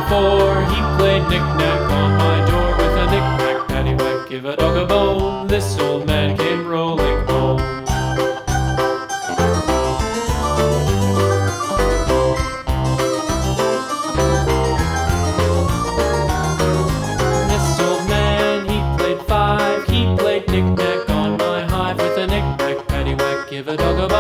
before. He played knick-knack on my door with a knick-knack, paddywhack, give a dog a bone. This old man came rolling home. This old man, he played five. He played knick-knack on my hive with a knick-knack, paddywhack, give a dog a bone.